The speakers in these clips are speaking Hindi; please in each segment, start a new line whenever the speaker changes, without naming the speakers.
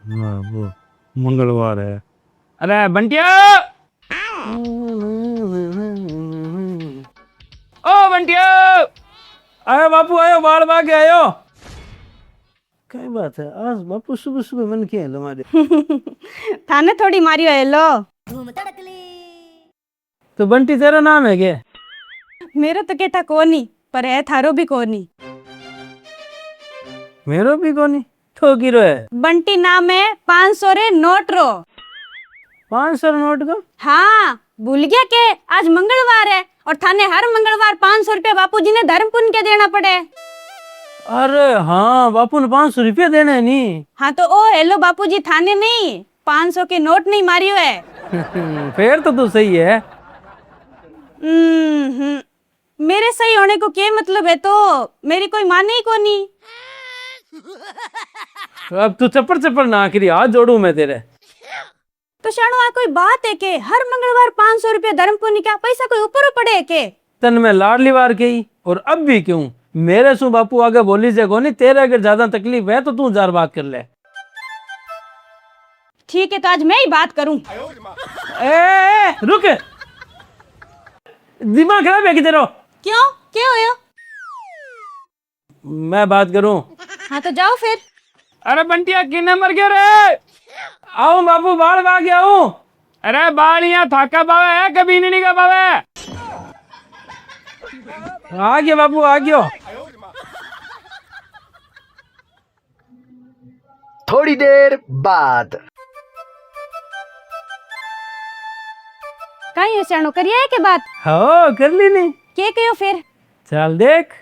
हाँ, वो मंगलवार है। अरे बंटिया, ओ बंटिया, आयो बापू आयो, बाल बाग आयो।
कई बात है आज बापू सुबह सुबह मन किया है तुम्हारे।
थाने थोड़ी मारियो है लो।
तो बंटी तेरा नाम है क्या?
मेरो तो केठा कोनी पर है थारो भी कोनी।
मेरो भी कोनी तो गिरो है।
बंटी नाम है 500 रे नोट रो।
500 नोट का?
हाँ भूल गया के आज मंगलवार है और थाने हर मंगलवार 500 रुपया बापूजी ने धर्म पुण्य के देना पड़े।
अरे हाँ, बापू ने 500 रुपया देना है नी।
हाँ तो ओ हेलो बापूजी थाने नहीं 500 के नोट नहीं मारियो है।
फिर तो तू सही है।
मेरे सही होने को क्या मतलब है, तो मेरी कोई माने ही कोनी।
अब तू चप्पड़ चप्पड़ ना करी, हाथ जोड़ू मैं तेरे।
तो शाणो कोई बात है के हर मंगलवार 500 रुपया धर्म पुण्य का पैसा कोई ऊपर पड़े है के?
तन में लाडली वार कही और अब भी क्यों मेरे सु बापू आगे बोली से कोनी। तेरे अगर ज्यादा तकलीफ है तो तू जार बात कर ले।
ठीक है तो आज मैं ही बात करूं।
ए, रुक, दिमाग खराब है कि तेरा?
क्यों क्या होयो?
मैं बात करूं?
हाँ तो जाओ फिर।
अरे बंटिया किन्ने मर गयो रे? आऊं बापू, बाल बाग आऊं। अरे बाल यहाँ थाका बावे है, कभी नहीं का बावे। आ गया बापू, आ गयो।
थोड़ी देर बाद
कहीं हो शाणो करिए है के बात?
हो कर ली नहीं?
के कहो फिर?
चल देख।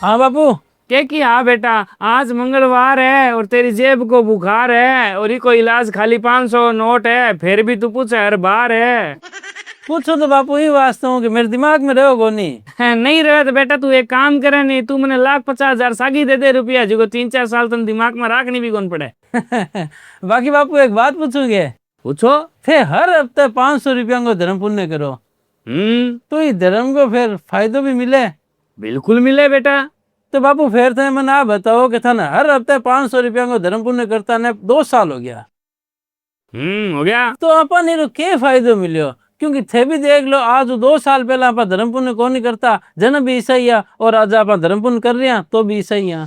हाँ बापू क्या की? हाँ बेटा, आज मंगलवार है और तेरी जेब को बुखार है और ये को इलाज खाली 500 नोट है, फिर भी तू पूछे हर बार है। पूछो तो बापू ही वास्ता हूँ कि मेरे दिमाग में रहो गोनी। नहीं रहे तो बेटा तू एक काम करे नहीं, तू मैंने 1,50,000 सागी दे दे रुपया, जो 3-4 साल तुम दिमाग में रखनी भी कौन पड़े। बाकी बापू एक बात पूछोगे? पूछो। थे हर हफ्ते 500 रुपया को धर्म पुण्य करो, तो ये धर्म को फिर फायदो भी मिले? बिल्कुल मिले बेटा। तो बापू फिर थे मैंने आप बताओ कि था ना हर हफ्ते 500 रुपया को धर्म पुण्य करता ने 2 साल हो गया। हो गया तो अपन ने क्या फायदो मिलो? क्योंकि थे भी देख लो, आज 2 साल पहले आप धर्म पुण्य कौन नहीं करता, जन्म भी ईसाई है, और आज आप धर्म पुण्य कर रहे हैं तो भी ईसाई है।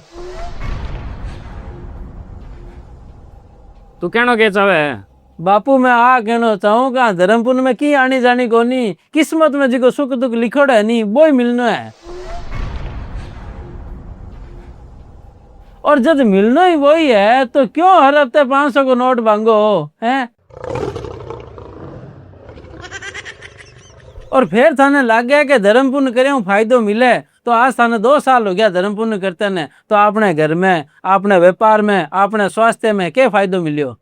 तू कहना क्या चाहे? बापू मैं आ कहना चाहूँ का धर्म पुण्य में की आनी जानी कोनी, किस्मत में जो सुख दुख लिखोड़ है नी वो ही मिलना है, और जब मिलना ही वही है तो क्यों हर हफ्ते 500 को नोट मांगो हैं? और फिर थाने लग गया कि धर्म पुण्य करे फायदो मिले, तो आज थाने 2 साल हो गया धर्म पुण्य करते ने, तो अपने घर में, अपने व्यापार में, अपने स्वास्थ्य में क्या फायदो मिलियो?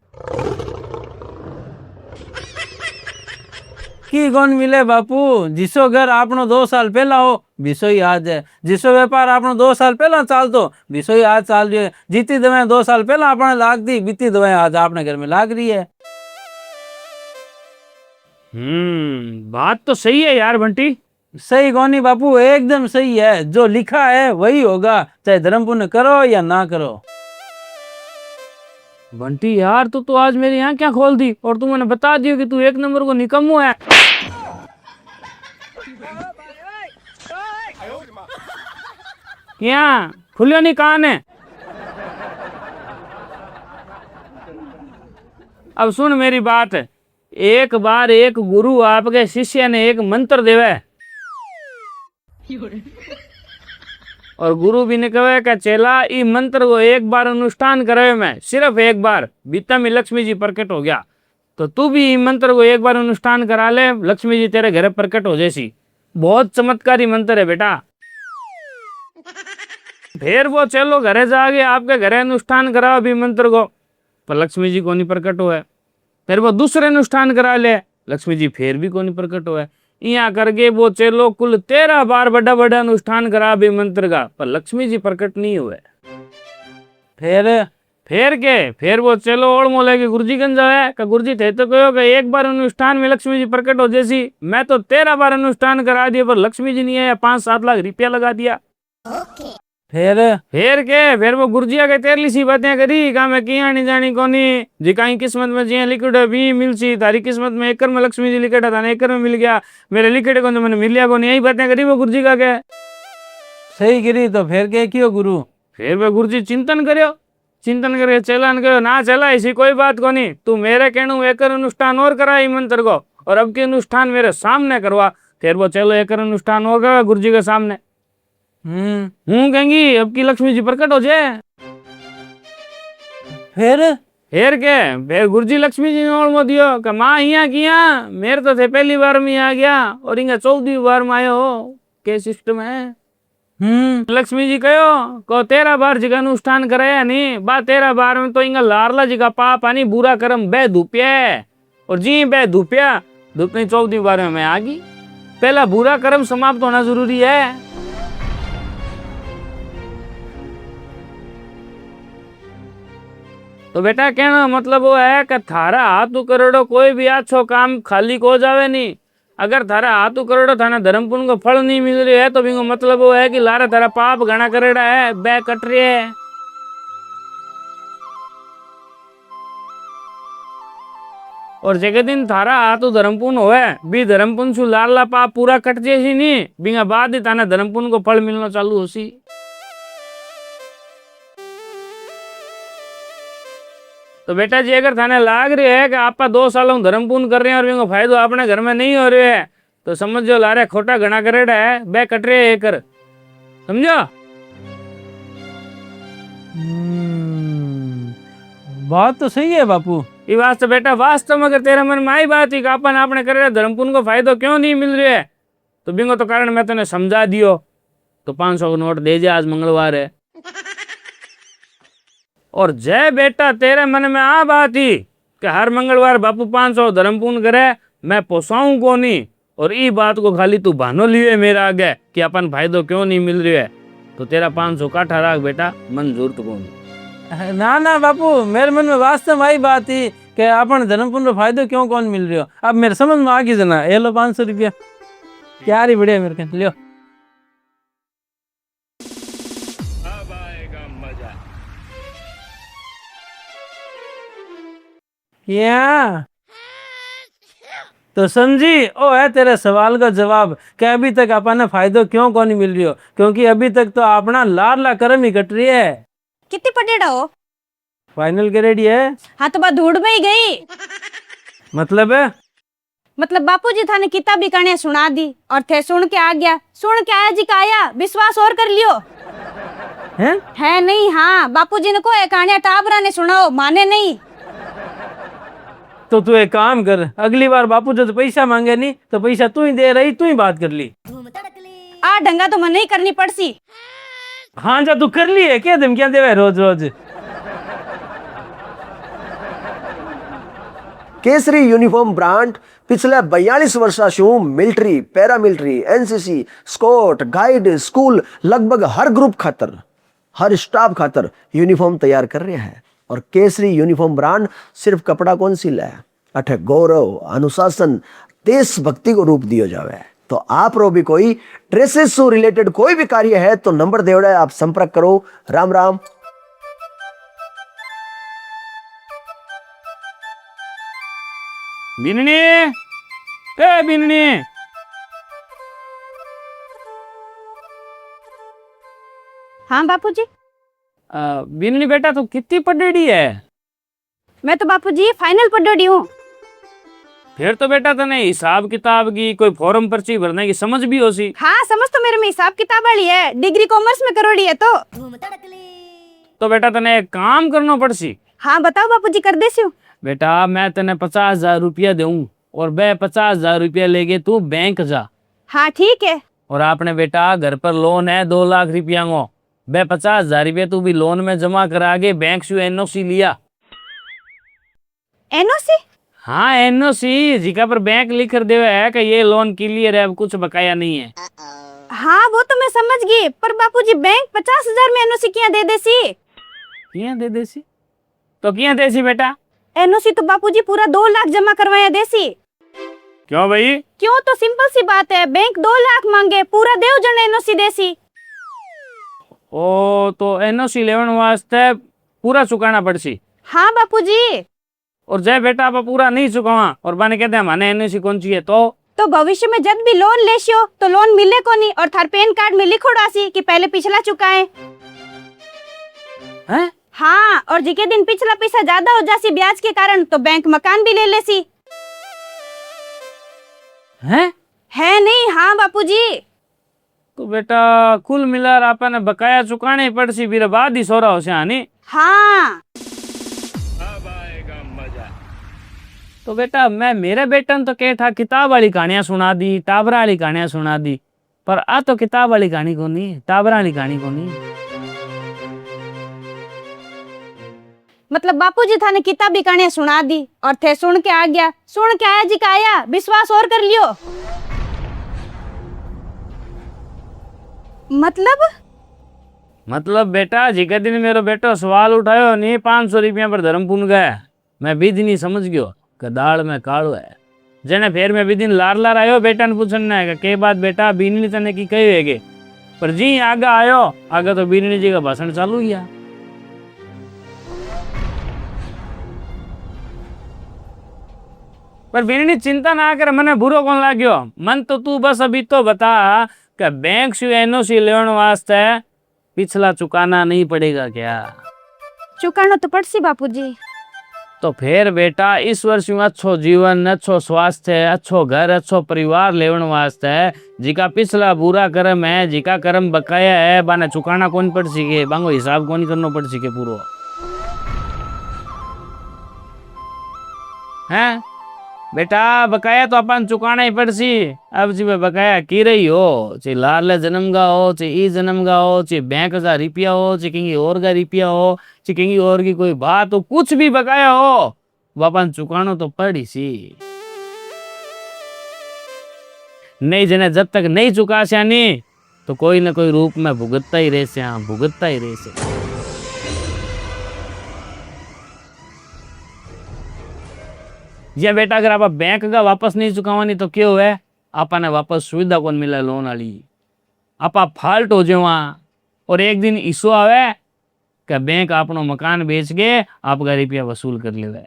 की कौन मिले बापू? जिसो घर आपनो 2 साल पहला हो विसो ही आज है, जिसो व्यापार आपनो 2 साल पहला चाल तो विसो ही आज चाल रही है, जीती दवाएं 2 साल पहला आपने लाग दी, बीती दवाएं आज आपने घर में लाग रही है। बात तो सही है यार बंटी। सही कौनी बापू, एकदम सही है, जो लिखा है वही होगा, चाहे धर्म पुण्य करो या ना करो। बंटी यार तू आज मेरी यहाँ क्या खोल दी और तू मैंने बता दियो कि तू 1 नंबर को निकम्मो है। क्या खुलियो नहीं कान है? अब सुन मेरी बात, एक बार एक गुरु आपके शिष्य ने एक मंत्र देवे और गुरु भी ने कहे कि चेला ई मंत्र को एक बार अनुष्ठान करे में, सिर्फ एक बार, बीता में लक्ष्मी जी प्रकट हो गया, तो तू भी ई मंत्र को एक बार अनुष्ठान करा ले, लक्ष्मी जी तेरे घर प्रकट हो जैसी। बहुत चमत्कारी मंत्र है बेटा। फिर वो चलो घरे जाके आपके घरे अनुष्ठान कराओ भी मंत्र को, पर लक्ष्मी जी को नहीं प्रकट हुआ। फिर वो दूसरे अनुष्ठान करा ले, लक्ष्मी जी फिर भी को नहीं प्रकट हुआ। यहाँ करके वो चलो कुल 13 बार बड़ा बड़ा अनुष्ठान करा भी मंत्र का, पर लक्ष्मी जी प्रकट नहीं हुए। फिर वो चलो ओढ़ मोले के गुरुजी गंज है का गुरुजी थे तो कहो कि एक बार अनुष्ठान में लक्ष्मी जी प्रकट हो जैसी, मैं तो 13 बार अनुष्ठान करा दिया पर लक्ष्मी जी नहीं है, 5-7 लाख रुपया लगा दिया। फिर के फिर वो गुरजिया के तेरली सी बातें करी का मैं किया नहीं जानी कोनी जी कहीं किस्मत में जिया लिखिड है भी मिल सी तारी किस्मत में एकड़ में लक्ष्मी जी लिखा था एकड़ में मिल गया मेरे लिखिड को तो मैंने मिल लिया कोनी यही बातें करी वो गुरुजी का के
सही गिरी तो फिर क्या कियो गुरु?
फिर वो गुरुजी चिंतन करे चलान करो ना चला ऐसी कोई बात को नहीं तू मेरे कहणु एक अनुष्ठान और करा ई मंत्र को और अब के अनुष्ठान मेरे सामने करवा फिर वो चलो एक अनुष्ठान और करा गुरुजी के सामने हूँ कहेंगी अब की लक्ष्मी जी प्रकट हो जाए फिर के फिर गुरुजी लक्ष्मी जी ने ओढ़ मो दियो कि माँ यहाँ किया मेरे तो थे पहली बार में आ गया और इंगा 14वीं बार में आयो हो के सिस्टम है लक्ष्मी जी कहो को 13 बार जी का अनुष्ठान कराया नहीं बा 13 बार में तो इंगा लारला जी का पाप आनी बुरा कर्म बे धूपिया और जी बे धूपिया धूपनी 14वीं बार में मैं आ गई पहला बुरा कर्म समाप्त होना जरूरी है। तो बेटा कहना मतलब वो है कि थारा हाथ करोड़ो कोई भी अच्छो काम खाली को जावे नहीं अगर थारा हाथ करोड़ो थाना धर्म पुण्य को फल नहीं मिल रही है तो बिंगो मतलब वो है कि लारा थारा पाप घना करेड़ा है बे कट रही है। और जगह दिन थारा हाथ धर्म पुण्य होए भी धर्म पुण्य सु लाला पाप पूरा कट जैसी नहीं बिंगा बाद ही थाना धर्म पुण्य को फल मिलना चालू होसी। तो बेटा जी अगर थाने लाग रही है कि आप 2 सालों धर्म पूर्ण कर रहे हैं और बिंगो फायदो अपने घर में नहीं हो रहे है तो समझो लारे खोटा घना करेड़ा है बे कट रहे है कर समझो।
बात तो सही है बापू
ये वास्तव बेटा वास्तव में अगर तेरे मन में आई बात ही कि अपन आपने करे धर्म पुण्य को फायदो क्यों नहीं मिल रहा है तो बिंगो तो कारण मैं तेने समझा दियो तो 500 का नोट दे जा आज मंगलवार है। और जय बेटा तेरे मन में आ बात ही कि हर मंगलवार बापू 500 धर्म पूर्ण करे मैं पोसाऊं को नहीं और ई बात को खाली तू बहानो लिए मेरा आगे कि अपन फायदो क्यों नहीं मिल रहा है तो तेरा 500 काठा राख बेटा मंजूर तो कौन
ना ना बापू मेरे मन में वास्तव में आई बात ही कि अपन धर्म पुण्य फायदो क्यों कौन मिल रही हो अब मेरे समझ में आ गई जना ये लो 500 रुपया क्या ही बढ़िया मेरे को लियो। क्या तो समझी ओ है तेरे सवाल का जवाब कि अभी तक अपन फायदो क्यों कौन नहीं मिल रही हो क्योंकि अभी तक तो अपना लाडला कर्म ही कट रही है।
कितनी पटेड़ा हो?
फाइनल ग्रेड है।
हाँ तो बात धूड़ में ही गई
मतलब है
मतलब बापूजी थाने किताबी कहानियां सुना दी और थे सुन के आ गया सुन के आया जी का आया विश्वास और कर लियो है नहीं। हाँ बापूजी ने को कहानियां टाबरा ने सुनाओ माने नहीं
तो तू एक काम कर अगली बार बापू जो तो पैसा मांगे नहीं तो पैसा तू ही दे रही तू ही बात कर ली
आ ढंगा तो मन नहीं करनी पड़सी।
हाँ जा तू कर ली है क्या धमकियां देवे रोज रोज।
केसरी यूनिफॉर्म ब्रांड पिछले 42 वर्षाशु military paramilitary NCC scout guide school लगभग हर ग्रुप खातर हर स्टाफ खातर यूनिफॉर्म तैयार कर रहे हैं और केसरी यूनिफॉर्म ब्रांड सिर्फ कपड़ा कौन सी है अठे गौरव अनुशासन देशभक्ति को रूप दियो जावे। तो आप रो भी कोई ड्रेसेस से रिलेटेड कोई भी कार्य है तो नंबर देवड़ा है आप संपर्क करो। राम राम।
बिननी ए बिननी
हाँ बापूजी।
बिननी बेटा तू कितनी पढ़ी है?
मैं तो बापूजी फाइनल पढ़ी हूँ।
फिर तो बेटा तने हिसाब किताब की कोई फॉर्म पर्ची भरने की समझ भी हो सी।
हाँ समझ तो मेरे में हिसाब किताब वाली है डिग्री कॉमर्स में करोड़ी है तो
बेटा तने एक काम करना पड़सी।
हाँ बताओ बापूजी कर देसी हूँ।
बेटा मैं तने 50,000 रुपया दूं और बे 50,000 रुपया लेके तू बैंक जा।
हाँ ठीक है।
और आपने बेटा घर पर लोन है 2 लाख रुपया को बे 50,000 रुपया तू भी लोन में जमा करा के बैंक से एनओसी लिया।
एनओसी?
हाँ एनओसी जिका पर बैंक लिख कर देवे है कि ये लोन क्लियर है अब कुछ बकाया नहीं है।
हाँ वो तो मैं समझ गई पर बापूजी बैंक 50,000 में एनओसी किया दे देसी।
किया दे देसी? तो किया देसी बेटा?
एनओसी तो बापूजी पूरा 2 लाख जमा करवाया देसी।
क्यों भाई?
क्यों तो सिंपल सी बात है बैंक 2 लाख मांगे पूरा देव जन एनओसी देसी।
ओ तो एनओसी लेवन वास्ते पूरा चुकाना पड़सी।
हाँ बापूजी।
और जय बेटा आप पूरा नहीं चुकावा और बाने कहते हैं माने एनओसी कौन चाहिए
तो भविष्य में जब भी लोन लेशियो तो लोन मिले को नहीं और थार पैन कार्ड में लिखोड़ासी कि पहले पिछला चुकाए।
हैं?
हाँ, और जिके दिन पिछला पैसा ज्यादा हो जासी ब्याज के कारण तो बैंक मकान भी ले लेसी।
हैं?
है नहीं? हाँ बापूजी।
तो बेटा कुल मिलार आपने बकाया चुकाने पड़सी फिर बाद ही सोरा हो से आनी।
हाँ।
तो बेटा मैं मेरे बेटन तो कह था किताब वाली कहानियां सुना दी, टाबरा वाली कहानियां सुना दी, पर आ तो किताब वाली कहानी को नहीं, टाबरा वाली कहानी को नहीं।
मतलब बापूजी थाने किताबी कहानियां सुना दी और थे सुन के आ गया, सुन के आया जी का आया, विश्वास और कर लियो।
मतलब बेटा जिके दिन मेरे बेटो सवाल उठायो नहीं 500 रुपया पर धर्म पुन गया, मैं भी दिन ही समझ गयो कि दाल में कालो है। जने फिर मैं भी दिन लार लार आयो बेटा ने पूछना है के बात बेटा बीननी तने की कही है पर जी आगे आयो आगे तो बीननी जी का भाषण चालू गया। पर बीननी चिंता ना कर मने बुरो कौन लाग्यो मन तो तू बस अभी तो बता कि बैंक से एनओसी लेवन वास्ते पिछला चुकाना नहीं पड़ेगा क्या?
चुकाना तो पड़सी बापूजी।
तो फिर बेटा इस वर्ष अच्छो जीवन, अच्छो स्वास्थ्य, अच्छो घर, अच्छो परिवार लेवन वास्ते जिका पिछला बुरा कर्म है, जिका कर्म बकाया है, बाने चुकाना कौन पड़ सके, बांगो हिसाब कौन करना पड़ सके पूरो हैं? बेटा बकाया तो अपन चुकाना ही पड़ सी। अब जी बकाया की रही हो, चाहे लाल जन्म का हो, चाहे ई जन्म का हो, चाहे बैंक का रुपया हो, चाहे कहीं और का रुपया हो, चाहे कहीं और की कोई बात हो, कुछ भी बकाया हो वो अपन चुकाना तो पड़ी सी। नहीं जने जब तक नहीं चुका श्यानी तो कोई ना कोई रूप में भुगतता ही रहे श्या, भुगतता ही रहे श्या। जी बेटा अगर आप बैंक का वापस नहीं चुकावानी तो क्यों है आपने वापस सुविधा कौन मिला लोन वाली, आप फाल्ट हो जाओ और एक दिन ईसो आवे कि बैंक अपनो मकान बेच के आपका रुपया वसूल कर ले।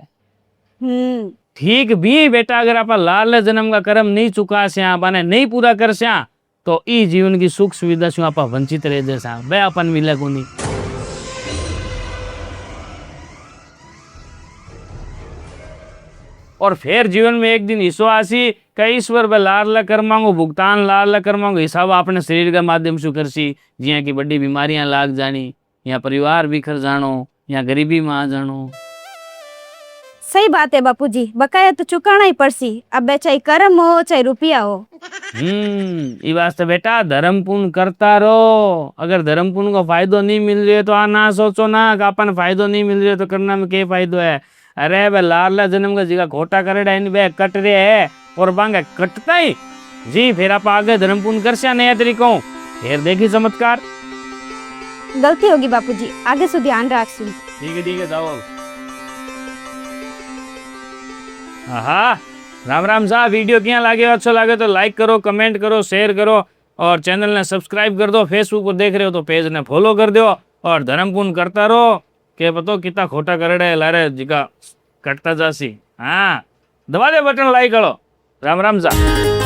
ठीक भी बेटा अगर आप लाल जन्म का कर्म नहीं चुका श्या, आपने नहीं पूरा कर श्या तो ई जीवन की सुख सुविधा से आप वंचित रह जैसा वे अपन मिले को नहीं। और फिर जीवन में एक दिन ईसो आसी कई ईश्वर पे लाल कर्मांगो भुगतान लाल कर्मांगो हिसाब आपने शरीर के माध्यम से करसी, जिया की बड़ी बीमारियां लाग जानी या परिवार बिखर जानो या गरीबी में आ जानो।
सही बात है बापूजी, बकाया तो चुकाना ही पड़सी, अब चाहे कर्म हो चाहे रुपया हो।
ये वास्ते बेटा धर्म पुण्य करता रहो। अगर धर्म पुण्य को फायदो नहीं मिल रही है तो आ ना सोचो ना कि अपन फायदो नहीं मिल रही है तो करना में क्या फायदो है। अरे बे लाल जन्म का जिगा खोटा करेड़ा इन बे कट रहे है और बांगे कटता ही जी फिर आप आगे धर्म पुण्य कर सिया नया तरीकों फिर देखी चमत्कार।
गलती होगी बापूजी, आगे से ध्यान रखसू।
ठीक है जाओ। हाँ राम राम साहब, वीडियो क्या लगे अच्छा लगे तो लाइक करो, कमेंट करो, शेयर करो और चैनल ने सब्सक्राइब कर दो। फेसबुक पर देख रहे हो तो पेज ने फॉलो कर दो और धर्म पुण्य करता रहो के पतो कितना खोटा करे लारे जिका कटता जासी। हाँ दबा दे बटन लाइक करो। राम राम साहब।